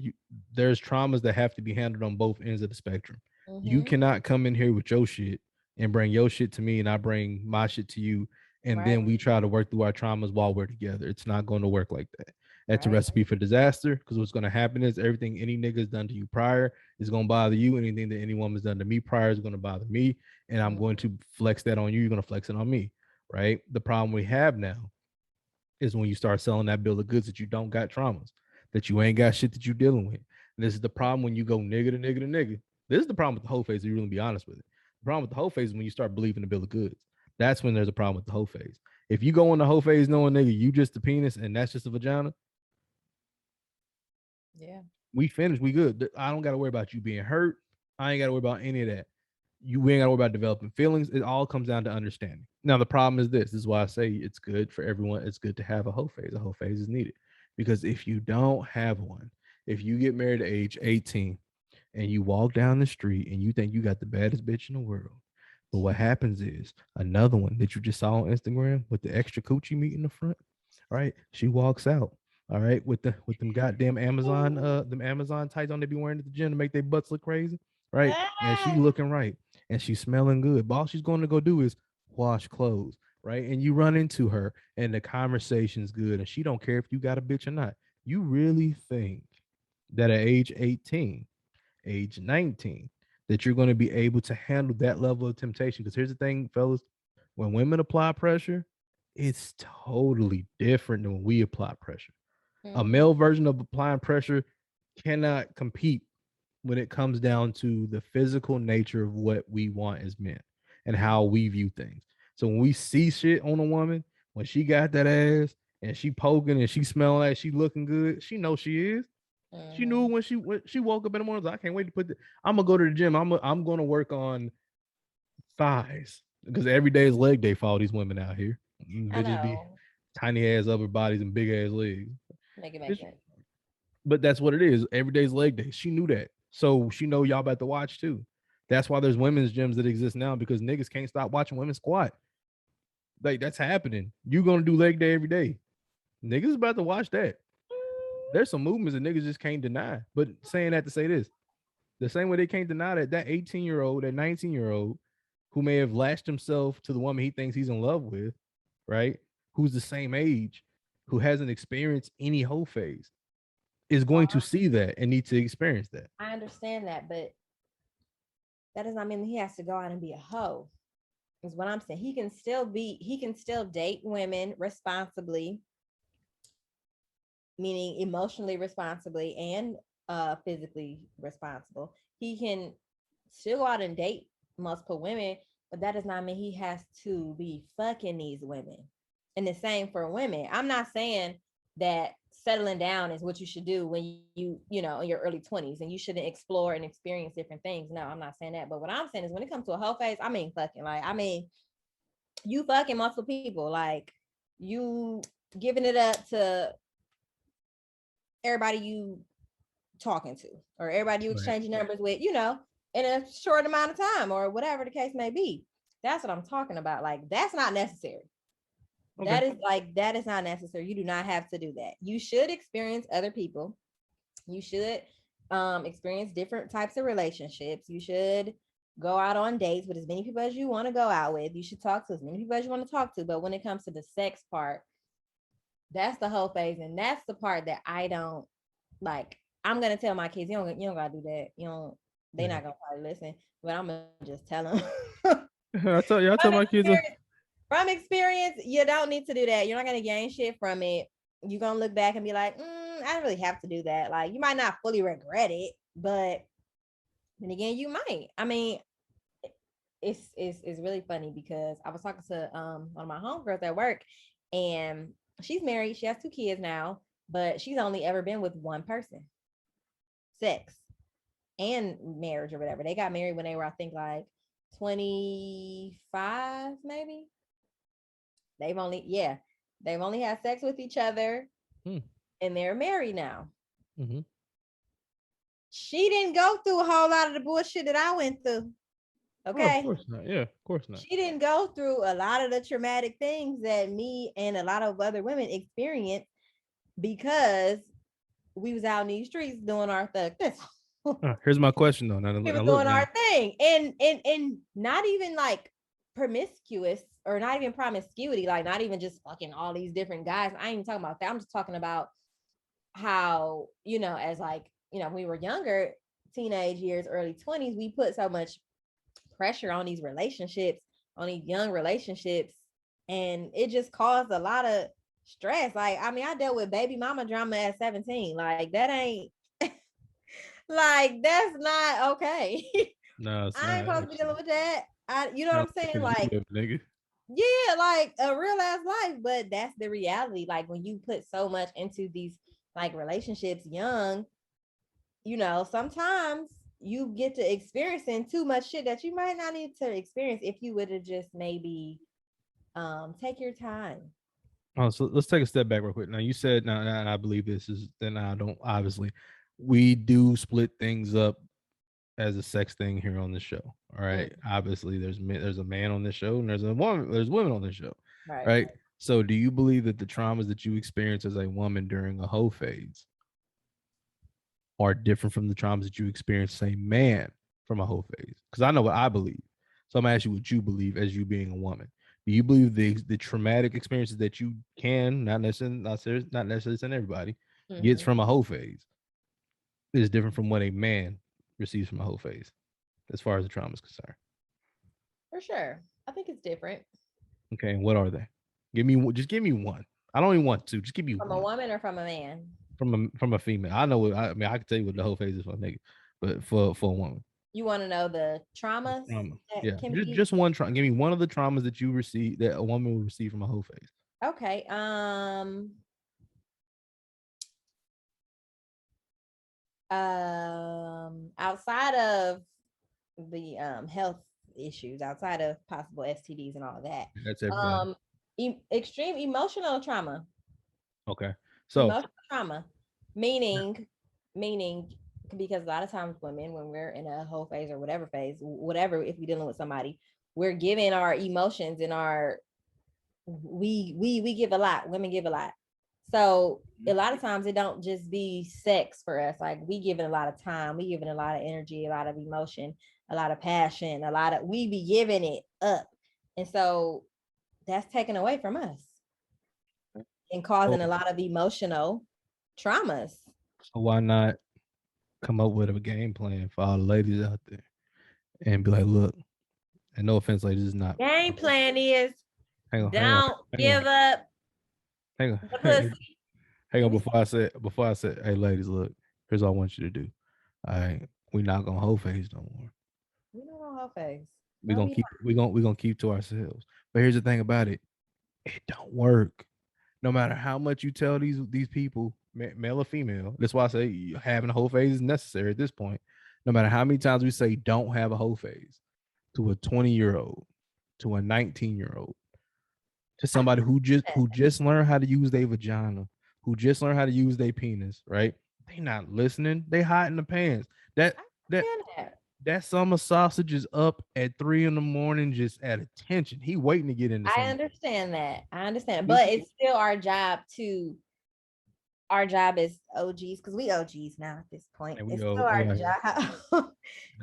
there's traumas that have to be handled on both ends of the spectrum. You cannot come in here with your shit and bring your shit to me, and I bring my shit to you, and then we try to work through our traumas while we're together. It's not going to work like that. That's a recipe for disaster, because what's going to happen is everything any nigga's done to you prior is going to bother you. Anything that any woman's done to me prior is going to bother me, and I'm going to flex that on you. You're going to flex it on me, right? The problem we have now is when you start selling that bill of goods that you don't got traumas, that you ain't got shit that you dealing with. And this is the problem when you go nigga to nigga to nigga. This is the problem with the whole phase, if you really be honest with it. The problem with the whole phase is when you start believing the bill of goods. That's when there's a problem with the whole phase. If you go on the whole phase knowing, nigga, you just the penis and that's just a vagina, yeah, we finished. We good. I don't got to worry about you being hurt. I ain't got to worry about any of that. We ain't got to worry about developing feelings. It all comes down to understanding. Now, the problem is this. This is why I say it's good for everyone. It's good to have a whole phase. A whole phase is needed. Because if you don't have one, if you get married at age 18 and you walk down the street and you think you got the baddest bitch in the world, but what happens is another one that you just saw on Instagram with the extra coochie meat in the front, right? She walks out, all right, with them goddamn Amazon tights on they be wearing at the gym to make their butts look crazy, right? And she looking right and she's smelling good. But all she's going to go do is wash clothes, right? And you run into her and the conversation's good and she don't care if you got a bitch or not. You really think that at age 18, age 19, that you're going to be able to handle that level of temptation? Because here's the thing, fellas, when women apply pressure, it's totally different than when we apply pressure. A male version of applying pressure cannot compete when it comes down to the physical nature of what we want as men and how we view things. So when we see shit on a woman, when she got that ass and she poking and she smelling like she looking good, she knows she is. She knew when she woke up in the morning. I can't wait to I'm gonna go to the gym. I'm gonna work on thighs because every day is leg day for all these women out here. Bitches be tiny ass upper bodies and big ass legs. Make it make sense. But that's what it is. Every day's leg day. She knew that. So she know y'all about to watch too. That's why there's women's gyms that exist now, because niggas can't stop watching women squat. Like, that's happening. You gonna do leg day every day. Niggas about to watch that. There's some movements that niggas just can't deny. But saying that to say this, the same way they can't deny that 18-year-old, that 19-year-old who may have lashed himself to the woman he thinks he's in love with, right? Who's the same age, who hasn't experienced any whole phase, is going to see that and need to experience that. I understand that, but that does not mean he has to go out and be a hoe. Is what I'm saying. He can still date women responsibly, meaning emotionally responsibly and physically responsible. He can still go out and date multiple women, but that does not mean he has to be fucking these women. And the same for women. I'm not saying that settling down is what you should do when you know, in your early 20s, and you shouldn't explore and experience different things. No, I'm not saying that. But what I'm saying is when it comes to a whole phase, I mean you fucking multiple people, like you giving it up to everybody you talking to or everybody you exchanging numbers with, you know, in a short amount of time or whatever the case may be. That's what I'm talking about. Like, that's not necessary. Okay. That is not necessary. You do not have to do that. You should experience other people. You should experience different types of relationships. You should go out on dates with as many people as you want to go out with. You should talk to as many people as you want to talk to. But when it comes to the sex part, that's the whole phase. And that's the part that I don't like. I'm going to tell my kids, you don't got to do that. They're not going to probably listen, but I'm going to just tell them. I tell my kids. From experience, you don't need to do that. You're not going to gain shit from it. You're going to look back and be like, I don't really have to do that. Like, you might not fully regret it, but then again, you might. I mean, it's really funny because I was talking to one of my homegirls at work, and she's married. She has 2 kids now, but she's only ever been with one person, sex and marriage or whatever. They got married when they were, I think, like 25, maybe. They've only had sex with each other, and they're married now. Mm-hmm. She didn't go through a whole lot of the bullshit that I went through. Okay. Oh, of course not. Yeah, of course not. She didn't go through a lot of the traumatic things that me and a lot of other women experienced because we was out in these streets doing our thug. Here's my question though. We were doing our thing, and not even like promiscuous or not even promiscuity, like not even just fucking all these different guys. I ain't even talking about that. I'm just talking about how, as like, we were younger, teenage years, early 20s, we put so much pressure on these relationships, on these young relationships, and it just caused a lot of stress. Like, I mean, I dealt with baby mama drama at 17. Like, that ain't like, that's not okay. No, it's I ain't not. supposed to be dealing with that. You know what I'm saying? Like, nigga. Yeah, like a real ass life, but that's the reality. Like, when you put so much into these like relationships young, sometimes you get to experiencing too much shit that you might not need to experience if you would have just maybe take your time. Oh, so let's take a step back real quick. Now you said, now and I believe this is, then I don't, obviously we do split things up as a sex thing here on the show. All right. Obviously there's a man on this show and there's women on the show. Right. So do you believe that the traumas that you experience as a woman during a hoe phase are different from the traumas that you experience as a man from a hoe phase? Because I know what I believe. So I'm asking you what you believe as you being a woman. Do you believe the traumatic experiences that you can, not necessarily in everybody, gets from a hoe phase is different from what a man receives from a hoe phase, as far as the trauma is concerned? For sure. I think it's different. Okay, and what are they? Give me one. I don't even want to. Just give me from one. A woman or from a man? From a female. I know. I mean, I can tell you what the hoe phase is for a nigga, but for a woman. You want to know the traumas? Yeah, just one trauma. Give me one of the traumas that you receive, that a woman will receive from a hoe phase. Okay. Outside of the health issues, outside of possible STDs and all of that, That's everybody. Extreme emotional trauma. Okay, so emotional trauma, meaning because a lot of times women, when we're in a whole phase or whatever phase, whatever, if we're dealing with somebody, we're giving our emotions and our we give a lot. Women give a lot. So a lot of times it don't just be sex for us. Like, we give it a lot of time, we give it a lot of energy, a lot of emotion, a lot of passion, we be giving it up. And so that's taken away from us and causing a lot of emotional traumas. So why not come up with a game plan for all the ladies out there and be like, look, and no offense, ladies, is not game plan is don't give up. Hang on. Before I said, hey, ladies, look, here's what I want you to do. All right, we're not gonna hoe phase no more. We don't know hoe phase. We're gonna keep to ourselves. But here's the thing about it: it don't work. No matter how much you tell these people, male or female. That's why I say having a hoe phase is necessary at this point. No matter how many times we say don't have a hoe phase to a 20-year-old, to a 19-year-old, to somebody who just learned how to use their vagina, who just learned how to use their penis, right? They not listening. They hot in the pants. That summer sausage is up at 3 a.m, just at attention. He waiting to get into something. I understand that. But it's still our job as OGs, because we OGs now at this point. It's still our job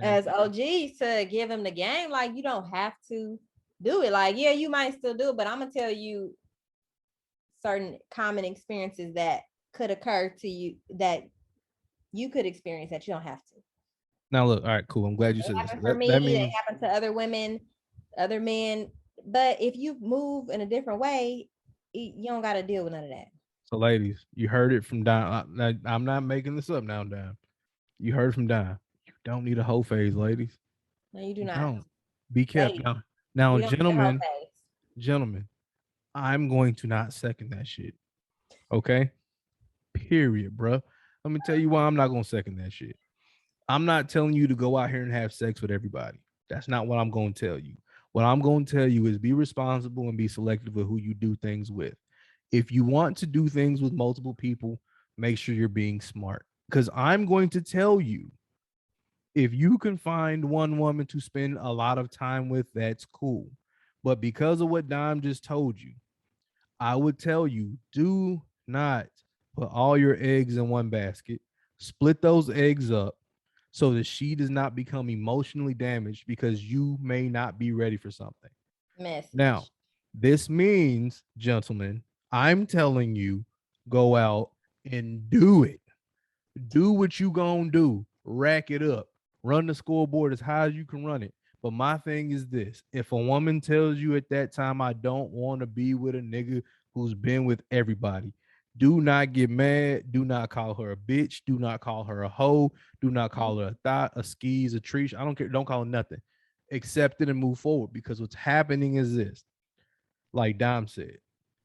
as OGs to give them the game. Like, you don't have to do it. Like, yeah, you might still do it, but I'm gonna tell you certain common experiences that could occur to you, that you could experience, that you don't have to. Now look, all right, cool. I'm glad you said this. For me, it happened to other women, other men. But if you move in a different way, you don't got to deal with none of that. So, ladies, you heard it from Don. I'm not making this up now, Don. You heard from Don. You don't need a hoe phase, ladies. No, you do not. Be kept. Ladies, Now, we don't need a whole gentlemen, face. gentlemen, I'm going to not second that shit. Okay? Period, bro. Let me tell you why I'm not going to second that shit. I'm not telling you to go out here and have sex with everybody. That's not what I'm going to tell you. What I'm going to tell you is be responsible and be selective of who you do things with. If you want to do things with multiple people, make sure you're being smart. Because I'm going to tell you, if you can find one woman to spend a lot of time with, that's cool. But because of what Dom just told you, I would tell you, do not put all your eggs in one basket. Split those eggs up so that she does not become emotionally damaged because you may not be ready for something. Message. Now, this means, gentlemen, I'm telling you, go out and do it. Do what you gonna do. Rack it up. Run the scoreboard as high as you can run it. But my thing is this: if a woman tells you at that time, I don't want to be with a nigga who's been with everybody, do not get mad. Do not call her a bitch. Do not call her a hoe. Do not call her a thought, a skis, a treat. I don't care. Don't call her nothing. Accept it and move forward, because what's happening is this: like Dom said,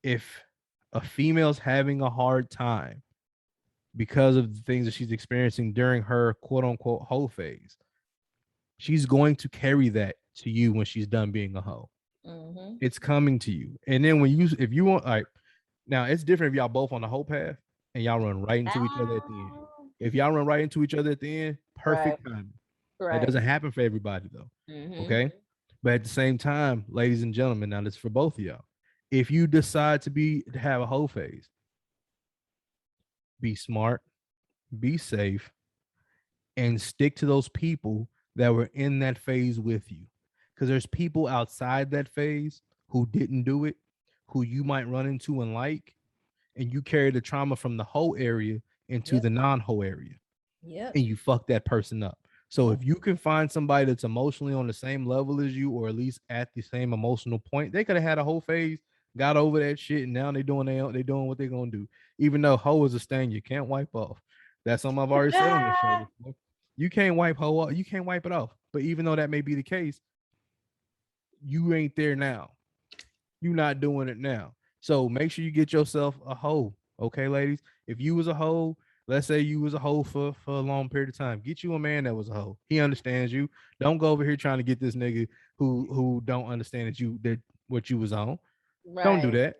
if a female's having a hard time because of the things that she's experiencing during her quote unquote hoe phase, she's going to carry that to you when she's done being a hoe. Mm-hmm. It's coming to you. And then if you want, like, now it's different if y'all both on the hoe path and y'all run right into each other at the end. If y'all run right into each other at the end, perfect timing. That doesn't happen for everybody though. Okay. But at the same time, ladies and gentlemen, now this is for both of y'all. If you decide to have a hoe phase, be smart, be safe, and stick to those people that were in that phase with you. Because there's people outside that phase who didn't do it, who you might run into and like, and you carry the trauma from the whole area into the non-hoe area. Yep. And you fuck that person up. So if you can find somebody that's emotionally on the same level as you, or at least at the same emotional point, they could have had a whole phase, got over that shit, and now they doing what they're gonna do. Even though hoe is a stain you can't wipe off. That's something I've already said on this show before. You can't wipe hoe off, you can't wipe it off. But even though that may be the case, you ain't there now. You're not doing it now. So make sure you get yourself a hoe. Okay, ladies. If you was a hoe, let's say you was a hoe for a long period of time, get you a man that was a hoe. He understands you. Don't go over here trying to get this nigga who don't understand that what you was on. Right. Don't do that.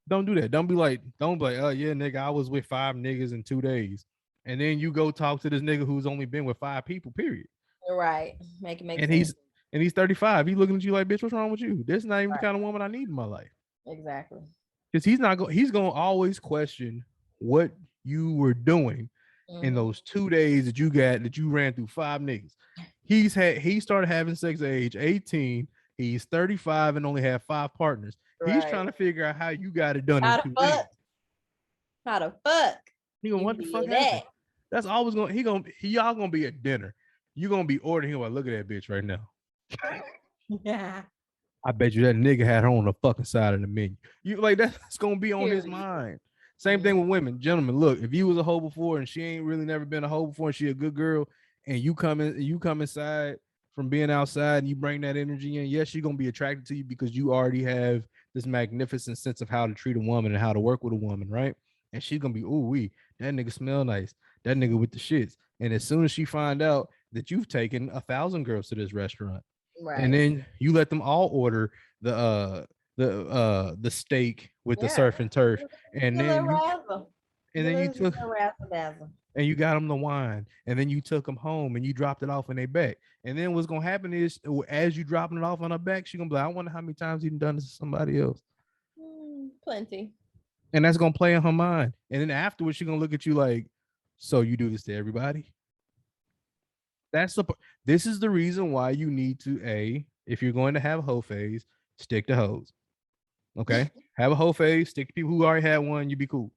Don't do that. Don't be like, oh yeah, nigga, I was with 5 niggas in 2 days. And then you go talk to this nigga who's only been with 5 people, period. Right. Make sense. He's 35. He looking at you like, bitch, what's wrong with you? This is not even the kind of woman I need in my life. Exactly. Because he's gonna always question what you were doing in those 2 days that you ran through 5 niggas. He started having sex at age 18. He's 35 and only had 5 partners. Right. He's trying to figure out how you got it done in 2 days. How the fuck? He gonna what the fuck happened? That's always gonna y'all gonna be at dinner. You gonna be ordering him like, look at that bitch right now. Yeah. I bet you that nigga had her on the fucking side of the menu. You like that's gonna be on his mind. Same thing with women. Gentlemen, look, if you was a hoe before and she ain't really never been a hoe before and she a good girl, and you come inside from being outside and you bring that energy in, yes, she's gonna be attracted to you because you already have this magnificent sense of how to treat a woman and how to work with a woman, right? And she's gonna be, ooh, that nigga smell nice. That nigga with the shits. And as soon as she find out that you've taken 1,000 girls to this restaurant, right, and then you let them all order the steak with the surf and turf, and then you got them the wine, and then you took them home and you dropped it off in their back. And then what's gonna happen is, as you dropping it off on her back, she's gonna be like, I wonder how many times you done this to somebody else. Plenty. And that's gonna play in her mind. And then afterwards, she's gonna look at you like, so you do this to everybody? This is the reason why you need to, if you're going to have a hoe phase, stick to hoes. Okay? Have a hoe phase, stick to people who already had one, you be cool.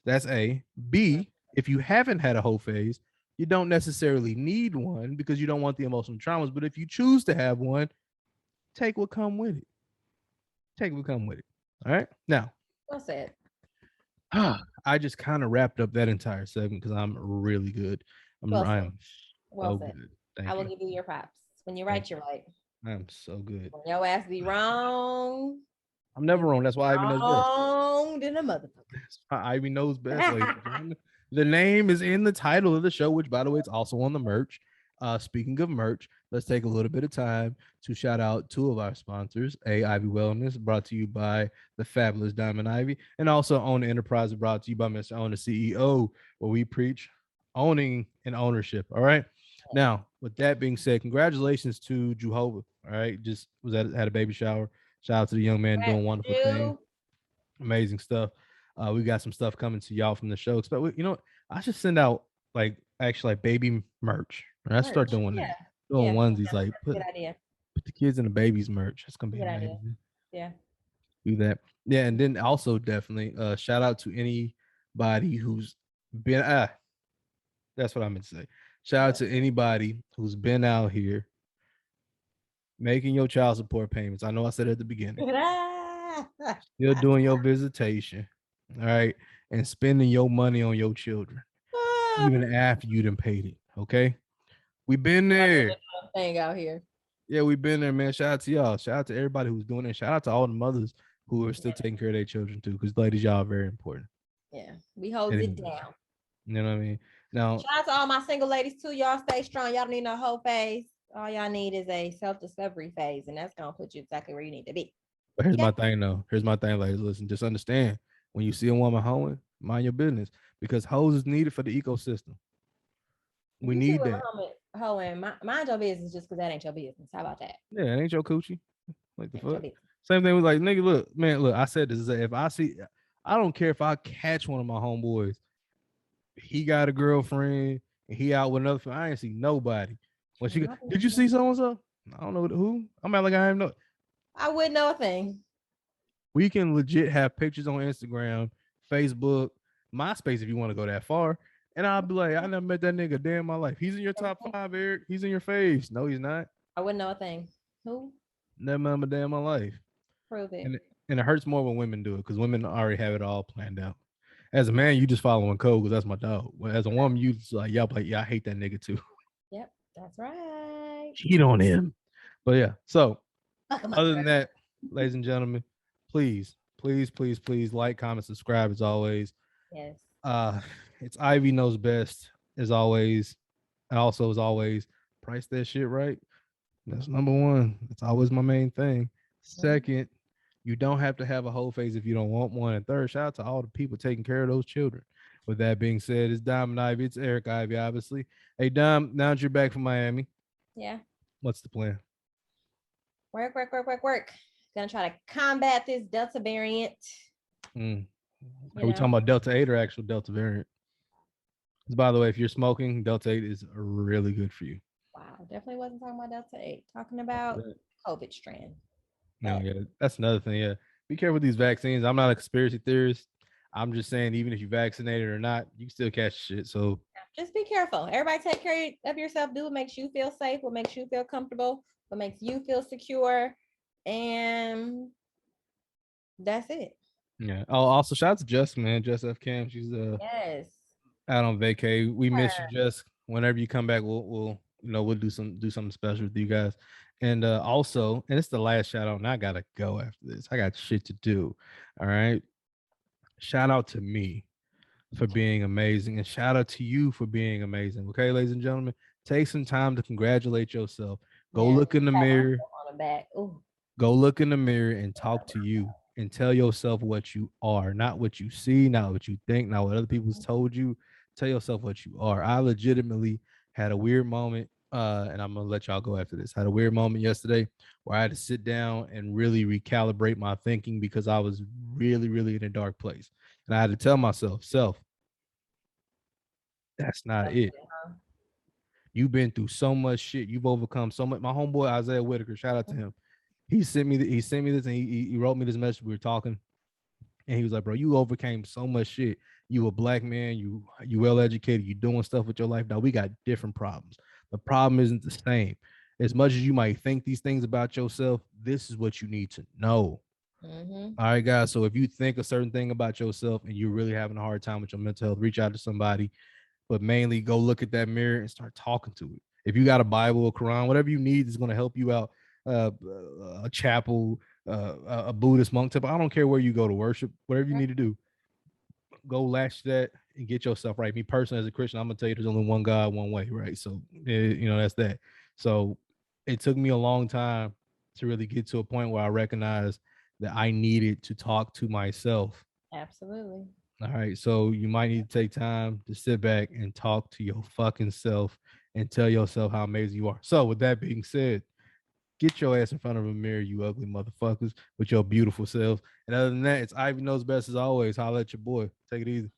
That's A. B, if you haven't had a hoe phase, you don't necessarily need one because you don't want the emotional traumas. But if you choose to have one, take what come with it. All right? Now. Well said. I just kind of wrapped up that entire segment because I'm really good. I am well so good. I will give you your props. When you're right, you're right. I'm so good. When your ass be wrong, I'm never wrong. That's why Ivy knows best. wrong than a motherfucker. That's why Ivy knows best, ladies and gentlemen. The name is in the title of the show, which, by the way, it's also on the merch. Speaking of merch, let's take a little bit of time to shout out two of our sponsors. Ivy Wellness, brought to you by the fabulous Diamond Ivy, and also Own Enterprise, brought to you by Mr. Owner CEO, where we preach owning and ownership. All right. Now, with that being said, congratulations to Jehovah. All right, just had a baby shower. Shout out to the young man doing wonderful things, amazing stuff. We got some stuff coming to y'all from the show. Expect, you know, I should send out like baby merch. Right? I start doing that, doing onesies. Like put the kids in the babies merch. It's gonna be amazing. Yeah, do that. Yeah, and then also definitely shout out to anybody who's been that's what I meant to say. Shout out to anybody who's been out here making your child support payments. I know I said it at the beginning. You're doing your visitation, all right, and spending your money on your children, even after you done paid it. Okay, we've been there. Thing out here. Yeah, we've been there, man. Shout out to y'all. Shout out to everybody who's doing it. Shout out to all the mothers who are still taking care of their children too, because ladies, y'all are very important. Yeah, we hold it down. You know what I mean? Now, shout out to all my single ladies too. Y'all stay strong. Y'all don't need no whole phase. All y'all need is a self-discovery phase, and that's gonna put you exactly where you need to be. But here's my thing, though. Here's my thing, ladies. Listen, just understand when you see a woman hoeing, mind your business, because hoes is needed for the ecosystem. We need that. Hoeing, mind your business, just because that ain't your business. How about that? Yeah, it ain't your coochie. Like the fuck. Same thing with like, nigga, look, man, look. I said this is if I see, I don't care if I catch one of my homeboys. He got a girlfriend and he out with another. I ain't see nobody. When she did you see so and so? I don't know who. I'm at like I ain't know. I wouldn't know a thing. We can legit have pictures on Instagram, Facebook, MySpace if you want to go that far. And I'll be like, I never met that nigga a day in my life. He's in your top 5, Eric. He's in your face. No, he's not. I wouldn't know a thing. Who? Never met him a day in my life. Prove it. And it hurts more when women do it because women already have it all planned out. As a man, you just following code because that's my dog. As a woman, you just like, y'all like, yeah, I hate that nigga too. Yep, that's right. Cheat on him. But yeah, so other than that, ladies and gentlemen, please like, comment, subscribe as always. Yes. It's Ivy Knows Best as always. And also as always, price that shit right. That's number one. That's always my main thing. Second, you don't have to have a whole phase if you don't want one. And third, shout out to all the people taking care of those children. With that being said, it's Diamond Ivy. It's Eric Ivy, obviously. Hey, Dom, now that you're back from Miami. Yeah. What's the plan? Work. Gonna try to combat this Delta variant. Are we talking about Delta 8 or actual Delta variant? Because by the way, if you're smoking, Delta 8 is really good for you. Wow, definitely wasn't talking about Delta 8. Talking about COVID strand. No, yeah, that's another thing. Yeah, be careful with these vaccines. I'm not a conspiracy theorist. I'm just saying, even if you're vaccinated or not, you can still catch shit. So just be careful. Everybody take care of yourself. Do what makes you feel safe, what makes you feel comfortable, what makes you feel secure. And that's it. Yeah. Oh, also shout out to Jess, man. Jess F. Cam. She's out on vacay. We miss you, Jess. Whenever you come back, we'll do something special with you guys. And also, and it's the last shout out, and I gotta go after this. I got shit to do. All right. Shout out to me for being amazing, and shout out to you for being amazing. Okay, ladies and gentlemen, take some time to congratulate yourself. Go look in the mirror. Go look in the mirror and talk to you and tell yourself what you are, not what you see, not what you think, not what other people's told you. Tell yourself what you are. I legitimately had a weird moment, and I'm gonna let y'all go after this. I had a weird moment yesterday where I had to sit down and really recalibrate my thinking because I was really, really in a dark place. And I had to tell myself, that's not it. You've been through so much shit. You've overcome so much. My homeboy Isaiah Whitaker, shout out to him. He sent me this, and he wrote me this message. We were talking, and he was like, "Bro, you overcame so much shit. You a black man. You well educated. You doing stuff with your life. Now we got different problems. The problem isn't the same. As much as you might think these things about yourself, this is what you need to know." All right, guys. So if you think a certain thing about yourself and you're really having a hard time with your mental health, reach out to somebody. But mainly go look at that mirror and start talking to it. If you got a Bible or Quran, whatever you need is going to help you out. a chapel, a Buddhist monk temple. I don't care where you go to worship, whatever you need to do, go latch that and get yourself right. Me personally, as a Christian, I'm gonna tell you there's only one God, one way, right? So that's that. So it took me a long time to really get to a point where I recognized that I needed to talk to myself. Absolutely. All right. So you might need to take time to sit back and talk to your fucking self and tell yourself how amazing you are. So with that being said, get your ass in front of a mirror, you ugly motherfuckers, with your beautiful selves. And other than that, it's Ivey Knows Best as always. Holla at your boy. Take it easy.